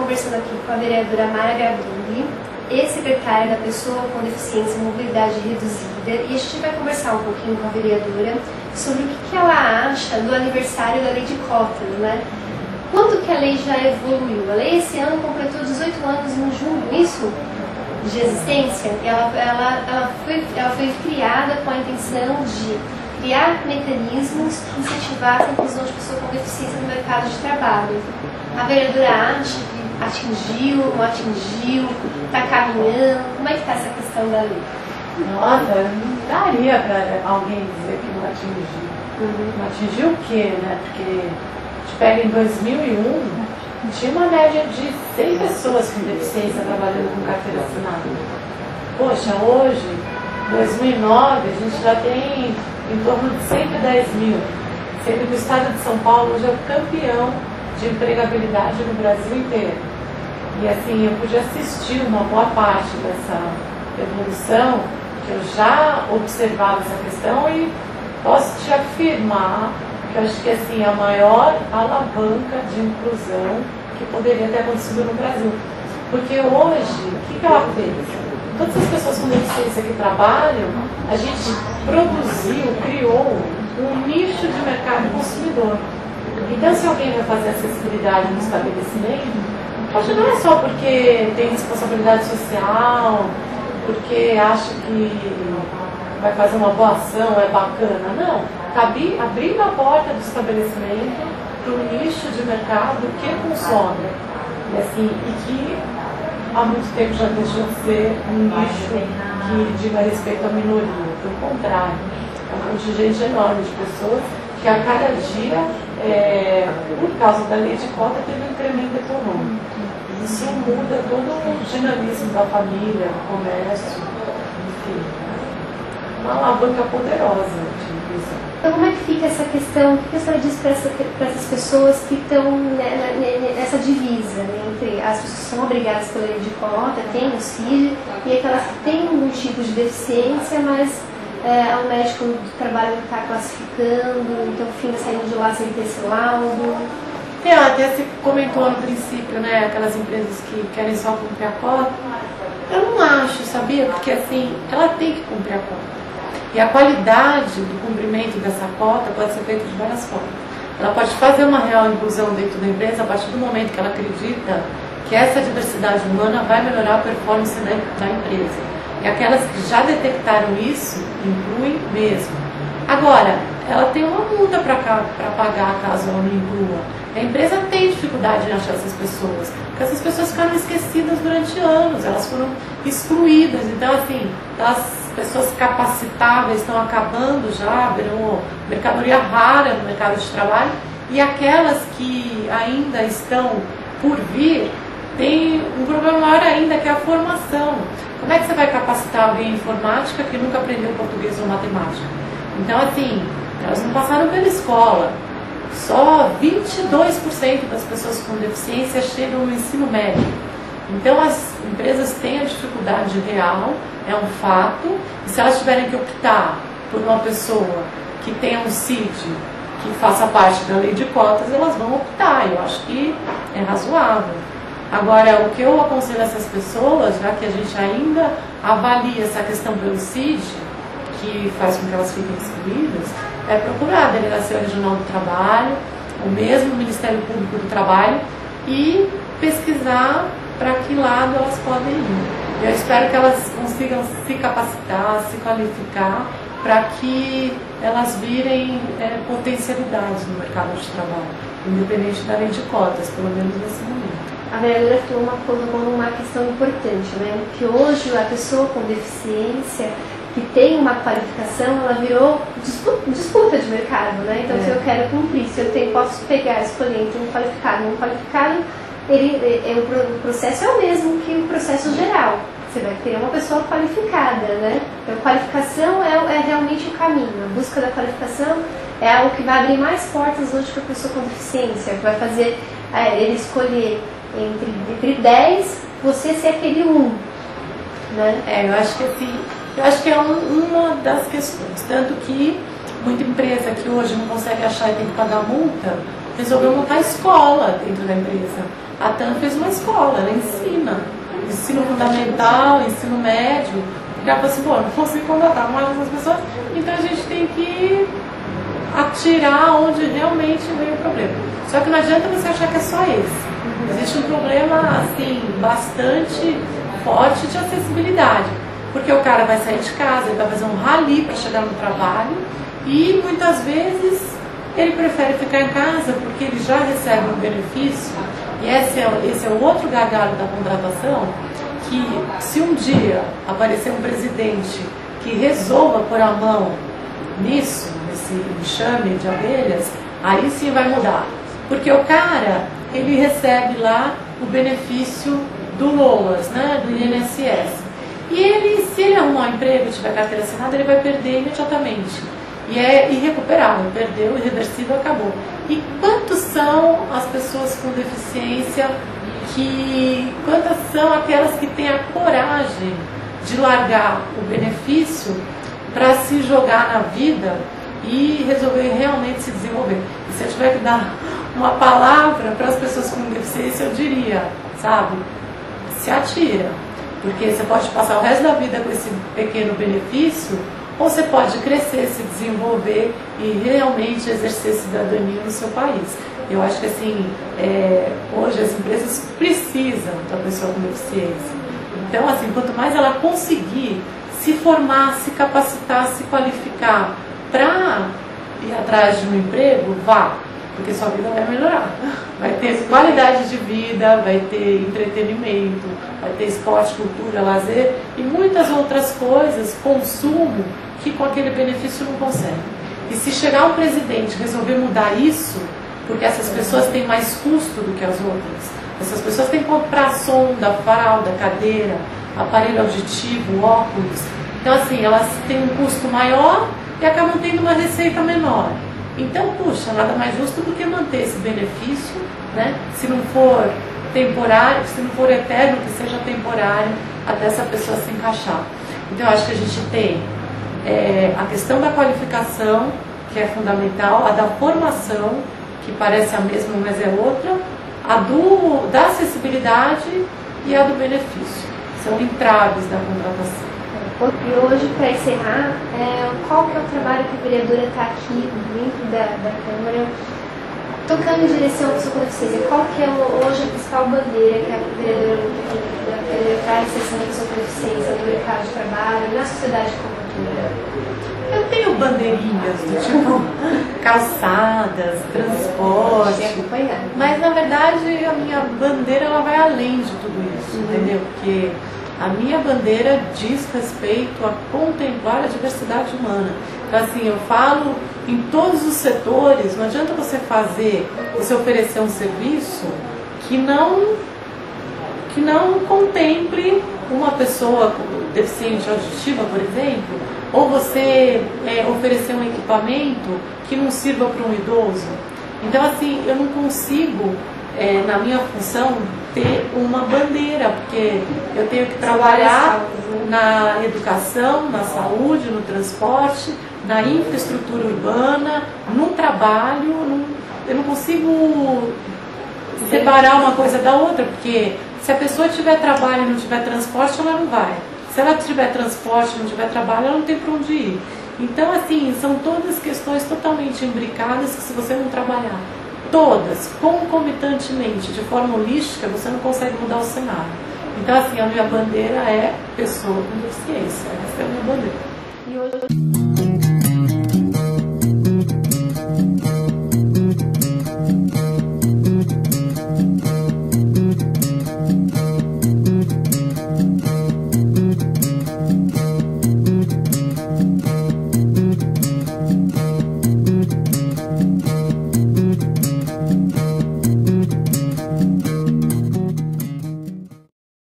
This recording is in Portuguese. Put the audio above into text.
conversando aqui com a vereadora Mara Gabrilli, ex-secretária da Pessoa com Deficiência e Mobilidade Reduzida, e a gente vai conversar um pouquinho com a vereadora sobre o que ela acha do aniversário da lei de cotas, né? Quanto que a lei já evoluiu? A lei esse ano completou 18 anos em junho, isso? De existência. Ela foi criada com a intenção de criar mecanismos que incentivassem a inclusão de pessoas com deficiência no mercado de trabalho. A vereadora acha que atingiu, não atingiu, está caminhando? Como é que está essa questão da lei? Nossa, não daria para alguém dizer que não atingiu. Não atingiu o quê, né? Porque a gente pega em 2001, tinha uma média de 100 pessoas com deficiência trabalhando com carteira assinada. Poxa, hoje, 2009, a gente já tem em torno de 110 mil. Sendo que o estado de São Paulo hoje é o campeão de empregabilidade no Brasil inteiro. E assim, eu pude assistir uma boa parte dessa evolução, que eu já observava essa questão e posso te afirmar que eu acho que assim, a maior alavanca de inclusão que poderia ter acontecido no Brasil. Porque hoje, o que ela fez? Todas as pessoas com deficiência que trabalham, a gente produziu, criou um nicho de mercado consumidor. Então, se alguém vai fazer acessibilidade no estabelecimento, acho que não é só porque tem responsabilidade social, porque acha que vai fazer uma boa ação, é bacana. Não. Abrindo a porta do estabelecimento para o nicho de mercado que consome. E, assim, e que há muito tempo já deixou de ser um nicho que diga respeito à minoria. Pelo contrário, é um contingente enorme de pessoas que a cada dia, por causa da lei de cota, teve um incremento econômico. Isso muda todo o dinamismo da família, do comércio, enfim. Uma alavanca poderosa de inclusão. Então, como é que fica essa questão? O que a senhora diz para essas pessoas que estão nessa divisa, né, entre as pessoas que são obrigadas pela lei de cota, têm o CID, e aquelas que têm algum tipo de deficiência, mas o médico do trabalho não está classificando, então fica saindo de lá sem ter esse laudo? Até se comentou no princípio, né, aquelas empresas que querem só cumprir a cota. Eu não acho, sabia? Porque assim, ela tem que cumprir a cota. E a qualidade do cumprimento dessa cota pode ser feita de várias formas. Ela pode fazer uma real inclusão dentro da empresa a partir do momento que ela acredita que essa diversidade humana vai melhorar a performance da empresa. E aquelas que já detectaram isso, incluem mesmo. Agora, ela tem uma multa para pagar caso ela não inclua. A empresa tem dificuldade em achar essas pessoas, porque essas pessoas ficaram esquecidas durante anos, elas foram excluídas. Então, assim, as pessoas capacitáveis estão acabando já, virou mercadoria rara no mercado de trabalho, e aquelas que ainda estão por vir, tem um problema maior ainda, que é a formação. Como é que você vai capacitar alguém em informática que nunca aprendeu português ou matemática? Então, assim, elas não passaram pela escola. Só 22% das pessoas com deficiência chegam no ensino médio. Então, as empresas têm a dificuldade real, é um fato, e se elas tiverem que optar por uma pessoa que tenha um CID, que faça parte da lei de cotas, elas vão optar. Eu acho que é razoável. Agora, o que eu aconselho a essas pessoas, já que a gente ainda avalia essa questão pelo CID, que faz com que elas fiquem excluídas, é procurar a Delegacia Regional do Trabalho, o mesmo Ministério Público do Trabalho, e pesquisar para que lado elas podem ir. Eu espero que elas consigam se capacitar, se qualificar, para que elas virem potencialidades no mercado de trabalho, independente da lei de cotas, pelo menos nesse momento. A vereadora colocou uma questão importante, né? Que hoje a pessoa com deficiência que tem uma qualificação, ela virou disputa de mercado, né? Então, se eu quero cumprir, se eu posso pegar, escolher entre um qualificado e um qualificado, o processo é o mesmo que o processo geral. Você vai ter uma pessoa qualificada, né? Então, a qualificação é realmente o caminho. A busca da qualificação é algo que vai abrir mais portas hoje para a pessoa com deficiência, que vai fazer ele escolher entre 10, você ser aquele 1, né? Eu acho que é uma das questões. Tanto que muita empresa que hoje não consegue achar e tem que pagar multa, resolveu montar escola dentro da empresa. A TAM fez uma escola, ela ensino fundamental, ensino médio, porque ela falou assim, pô, não consigo contratar mais essas pessoas, então a gente tem que atirar onde realmente vem o problema. Só que não adianta você achar que é só esse. Existe um problema, assim, bastante forte de acessibilidade, porque o cara vai sair de casa, ele vai fazer um rally para chegar no trabalho e muitas vezes ele prefere ficar em casa porque ele já recebe um benefício. E esse é o outro gargalo da contratação, que se um dia aparecer um presidente que resolva pôr a mão nisso, nesse enxame de abelhas, aí sim vai mudar. Porque o cara, ele recebe lá o benefício do LOAS, né, do INSS. E ele, se ele arrumar um emprego e tiver carteira assinada, ele vai perder imediatamente. E é irrecuperável, perdeu, irreversível, acabou. E quantos são as pessoas com deficiência, quantas são aquelas que têm a coragem de largar o benefício para se jogar na vida e resolver realmente se desenvolver? E se eu tiver que dar uma palavra para as pessoas com deficiência, eu diria, sabe, se atira. Porque você pode passar o resto da vida com esse pequeno benefício, ou você pode crescer, se desenvolver e realmente exercer cidadania no seu país. Eu acho que assim, hoje as empresas precisam da pessoa com deficiência. Então, assim, quanto mais ela conseguir se formar, se capacitar, se qualificar para ir atrás de um emprego, vá, porque sua vida vai melhorar. Vai ter qualidade de vida, vai ter entretenimento, vai ter esporte, cultura, lazer e muitas outras coisas, consumo, que com aquele benefício não consegue. E se chegar um presidente e resolver mudar isso, porque essas pessoas têm mais custo do que as outras, essas pessoas têm que comprar sonda, fralda, cadeira, aparelho auditivo, óculos, então assim, elas têm um custo maior e acabam tendo uma receita menor. Então, puxa, nada mais justo do que manter esse benefício, né? Se não for temporário, se não for eterno, que seja temporário, até essa pessoa se encaixar. Então, eu acho que a gente tem a questão da qualificação, que é fundamental, a da formação, que parece a mesma, mas é outra, a da acessibilidade e a do benefício. São entraves da contratação. E hoje, para encerrar, qual que é o trabalho que a vereadora está aqui dentro da Câmara, tocando em direção à pessoa com deficiência? Qual que é hoje a principal bandeira que a vereadora luta para a inserção da pessoa com deficiência no mercado de trabalho, na sociedade como um todo? Eu tenho bandeirinhas do tipo calçadas, transporte, mas na verdade a minha bandeira ela vai além de tudo isso, entendeu? Porque a minha bandeira diz respeito a contemplar a diversidade humana. Então, assim, eu falo em todos os setores, não adianta você oferecer um serviço que não contemple uma pessoa deficiente auditiva, por exemplo, ou você oferecer um equipamento que não sirva para um idoso. Então, assim, eu não consigo, na minha função, ter uma bandeira, porque eu tenho que trabalhar na educação, na saúde, no transporte, na infraestrutura urbana, no trabalho. Eu não consigo separar uma coisa da outra, porque se a pessoa tiver trabalho e não tiver transporte, ela não vai. Se ela tiver transporte e não tiver trabalho, ela não tem para onde ir. Então, assim, são todas questões totalmente imbricadas que, se você não trabalhar todas concomitantemente, de forma holística, você não consegue mudar o cenário. Então, assim, a minha bandeira é pessoa com deficiência. Essa é a minha bandeira. E hoje...